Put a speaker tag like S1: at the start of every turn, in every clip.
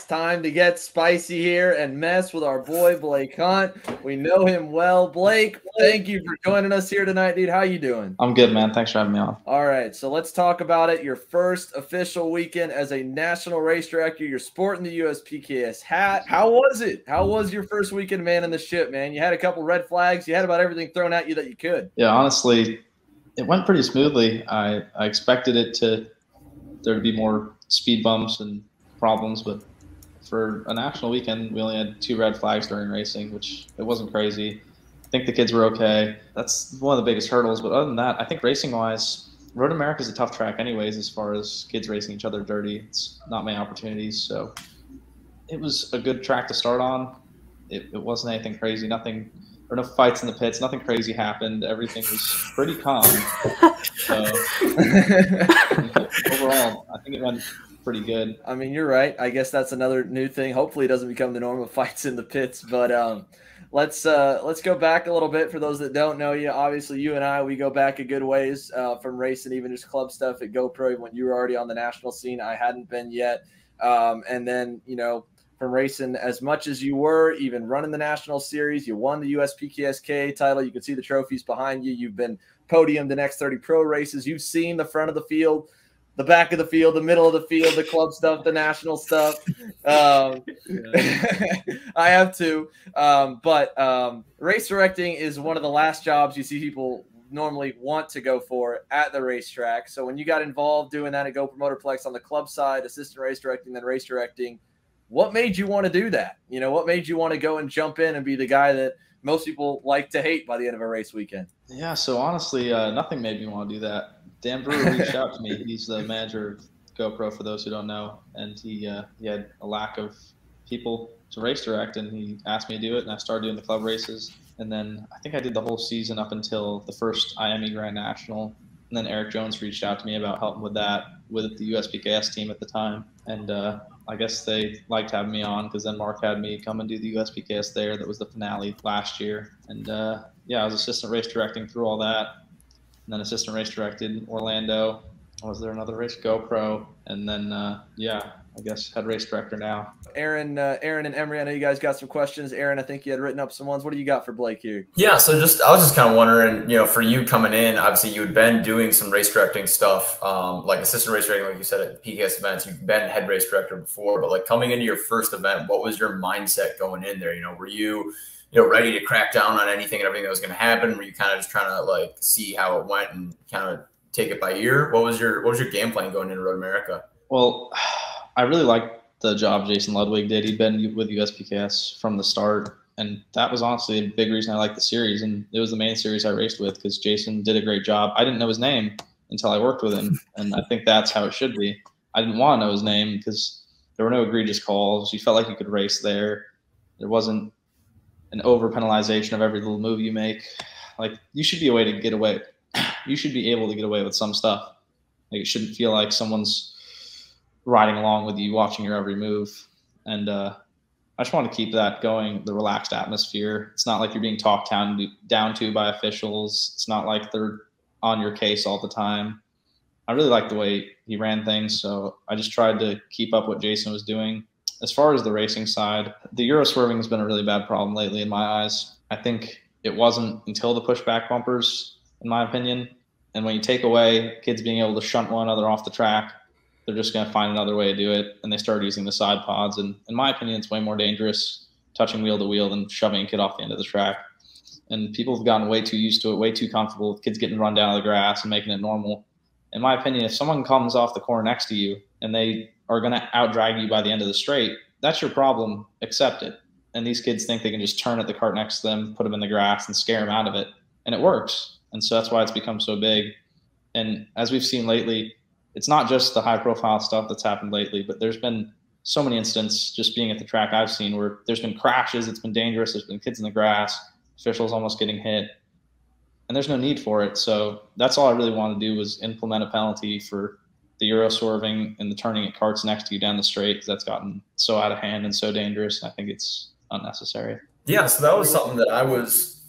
S1: It's time to get spicy here and mess with our boy Blake Hunt. We know him well. Blake, thank you for joining us here tonight, dude. How you doing?
S2: I'm good, man. Thanks for having me on.
S1: All right, so let's talk about it. Your first official weekend as a national race director. You're sporting the USPKS hat. How was it? How was your first weekend man in the ship, man? You had a couple red flags. You had about everything thrown at you that you could.
S2: Yeah, honestly, it went pretty smoothly. I expected there to be more speed bumps and problems, but for a national weekend, we only had 2 red flags during racing, which it wasn't crazy. I think the kids were okay. That's one of the biggest hurdles, but other than that, I think racing-wise, Road America is a tough track anyways as far as kids racing each other dirty. It's not many opportunities, so it was a good track to start on. It wasn't anything crazy, nothing – or no fights in the pits. Nothing crazy happened. Everything was pretty calm. So overall, I think it went pretty good.
S1: I mean, you're right. I guess that's another new thing. Hopefully, it doesn't become the norm of fights in the pits. But let's go back a little bit for those that don't know you. Obviously, you and I, we go back a good ways from racing, even just club stuff at GoPro when you were already on the national scene. I hadn't been yet, and then from racing as much as you were, even running the national series. You won the USPKS title. You can see the trophies behind you. You've been podiumed in X30 Pro races. You've seen the front of the field, the back of the field, the middle of the field, the club stuff, the national stuff. I have too. But race directing is one of the last jobs you see people normally want to go for at the racetrack. So when you got involved doing that at Go Promoterplex on the club side, assistant race directing, then race directing, what made you want to do that? What made you want to go and jump in and be the guy that most people like to hate by the end of a race weekend?
S2: Yeah, so honestly, nothing made me want to do that. Dan Brewer reached out to me. He's the manager of GoPro, for those who don't know, and he had a lack of people to race direct, and he asked me to do it, and I started doing the club races. And then I think I did the whole season up until the first IME Grand National, and then Eric Jones reached out to me about helping with that with the USPKS team at the time, and I guess they liked having me on because then Mark had me come and do the USPKS there. That was the finale last year. And yeah, I was assistant race directing through all that. And then assistant race directed in Orlando. Was there another race? GoPro. And then, yeah, I guess head race director now.
S1: Aaron and Emery, I know you guys got some questions. Aaron, I think you had written up some ones. What do you got for Blake here?
S3: Yeah, so I was just kind of wondering, for you coming in, obviously you had been doing some race directing stuff, like assistant race directing, like you said, at PKS events. You've been head race director before, but like coming into your first event, what was your mindset going in there? Were you, ready to crack down on anything and everything that was going to happen? Were you kind of just trying to like see how it went and kind of take it by ear? What was your game plan going into Road America?
S2: Well, I really liked the job Jason Ludwig did. He'd been with USPKS from the start, and that was honestly a big reason I liked the series, and it was the main series I raced with because Jason did a great job. I didn't know his name until I worked with him, and I think that's how it should be. I didn't want to know his name because there were no egregious calls. You felt like you could race there. There wasn't an over-penalization of every little move you make. Like, you should be a way to get away. You should be able to get away with some stuff. Like, it shouldn't feel like someone's riding along with you, watching your every move. And I just want to keep that going, the relaxed atmosphere. It's not like you're being talked down to by officials. It's not like they're on your case all the time. I really like the way he ran things, so I just tried to keep up what Jason was doing. As far as the racing side, the Euro swerving has been a really bad problem lately in my eyes. I think it wasn't until the pushback bumpers, in my opinion. And when you take away kids being able to shunt one another off the track, they're just going to find another way to do it, and they started using the side pods. And in my opinion, it's way more dangerous touching wheel to wheel than shoving a kid off the end of the track. And people have gotten way too used to it, way too comfortable with kids getting run down to the grass and making it normal. In my opinion, if someone comes off the corner next to you and they are going to out-drag you by the end of the straight, that's your problem. Accept it. And these kids think they can just turn at the cart next to them, put them in the grass, and scare them out of it. And it works. And so that's why it's become so big. And as we've seen lately, it's not just the high-profile stuff that's happened lately, but there's been so many instances just being at the track I've seen where there's been crashes, it's been dangerous, there's been kids in the grass, officials almost getting hit, and there's no need for it. So that's all I really wanted to do was implement a penalty for the Euro swerving and the turning at carts next to you down the straight, because that's gotten so out of hand and so dangerous. I think it's unnecessary.
S3: Yeah, so that was something that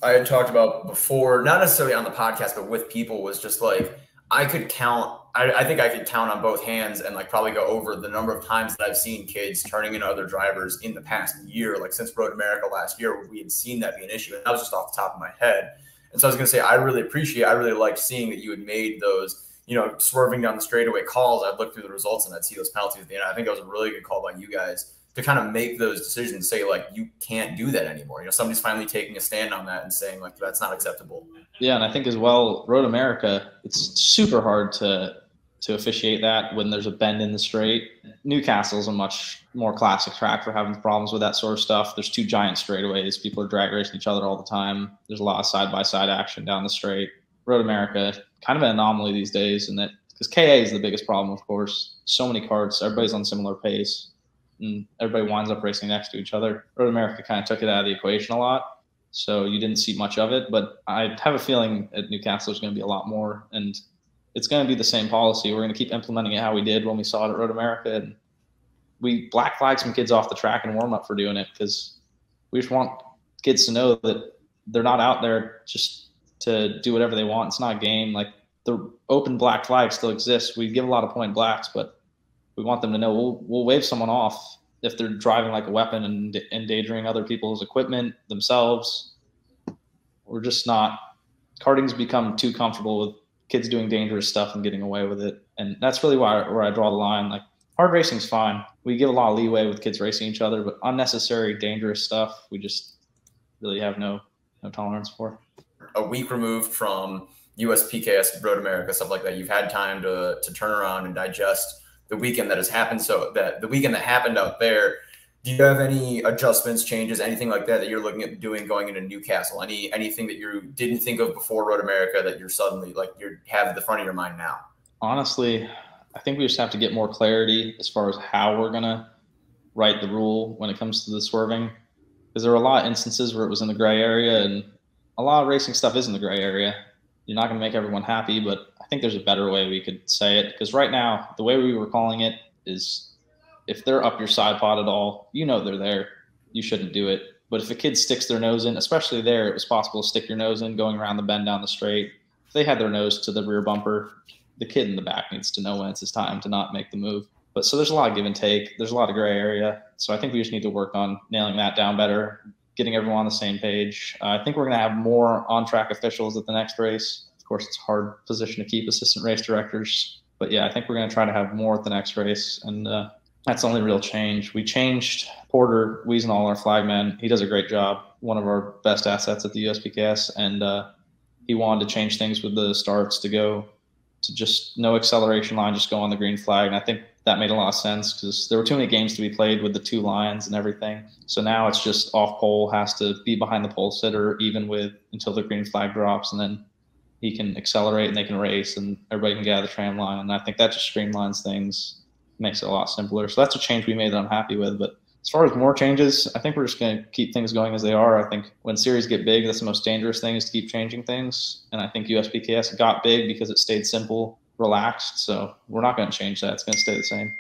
S3: I had talked about before, not necessarily on the podcast, but with people, was just like, I could count. I think I could count on both hands and like probably go over the number of times that I've seen kids turning into other drivers in the past year. Like since Road America last year, we had seen that be an issue. And that was just off the top of my head. And so I was going to say, I really liked seeing that you had made those, you know, swerving down the straightaway calls. I'd look through the results and I'd see those penalties at the end. I think that was a really good call by you guys to kind of make those decisions, say like, you can't do that anymore. You know, somebody's finally taking a stand on that and saying like, that's not acceptable.
S2: Yeah. And I think as well, Road America, it's super hard to officiate that when there's a bend in the straight. Newcastle's a much more classic track for having problems with that sort of stuff. There's two giant straightaways. People are drag racing each other all the time. There's a lot of side-by-side action down the straight. Road America, kind of an anomaly these days, and that because KA is the biggest problem, of course. So many karts, everybody's on similar pace, and everybody winds up racing next to each other. Road America kind of took it out of the equation a lot, so you didn't see much of it. But I have a feeling at Newcastle there's going to be a lot more, and it's going to be the same policy. We're going to keep implementing it how we did when we saw it at Road America. And we black flag some kids off the track and warm up for doing it because we just want kids to know that they're not out there just to do whatever they want. It's not a game. Like the open black flag still exists. We give a lot of point blacks, but we want them to know we'll wave someone off if they're driving like a weapon and endangering other people's equipment, themselves. We're just not. Karting's become too comfortable with kids doing dangerous stuff and getting away with it. And that's really where I draw the line. Like hard racing's fine. We give a lot of leeway with kids racing each other, but unnecessary dangerous stuff, we just really have no tolerance for.
S3: A week removed from USPKS, Road America, stuff like that, you've had time to turn around and digest the weekend that has happened. So that the weekend that happened out there, do you have any adjustments, changes, anything like that you're looking at doing going into Newcastle? Anything that you didn't think of before Road America that you're suddenly like you have at the front of your mind now?
S2: Honestly, I think we just have to get more clarity as far as how we're gonna write the rule when it comes to the swerving, because there were a lot of instances where it was in the gray area, and a lot of racing stuff is in the gray area. You're not gonna make everyone happy, but I think there's a better way we could say it, because right now the way we were calling it is, if they're up your side pod at all, you know they're there. You shouldn't do it. But if a kid sticks their nose in, especially there, it was possible to stick your nose in going around the bend down the straight. If they had their nose to the rear bumper, the kid in the back needs to know when it's his time to not make the move. But so there's a lot of give and take. There's a lot of gray area. So I think we just need to work on nailing that down better, getting everyone on the same page. I think we're going to have more on-track officials at the next race. Of course, it's a hard position to keep, assistant race directors. But yeah, I think we're going to try to have more at the next race. And that's the only real change. We changed Porter Wiesenall, our flagman. He does a great job, one of our best assets at the USPKS. And he wanted to change things with the starts to go to just no acceleration line, just go on the green flag. And I think that made a lot of sense because there were too many games to be played with the two lines and everything. So now it's just off pole has to be behind the pole sitter, even with until the green flag drops, and then he can accelerate and they can race and everybody can get out of the tram line. And I think that just streamlines things, makes it a lot simpler. So that's a change we made that I'm happy with. But as far as more changes, I think we're just going to keep things going as they are. I think when series get big, that's the most dangerous thing, is to keep changing things. And I think USPKS got big because it stayed simple, relaxed. So we're not going to change that. It's going to stay the same.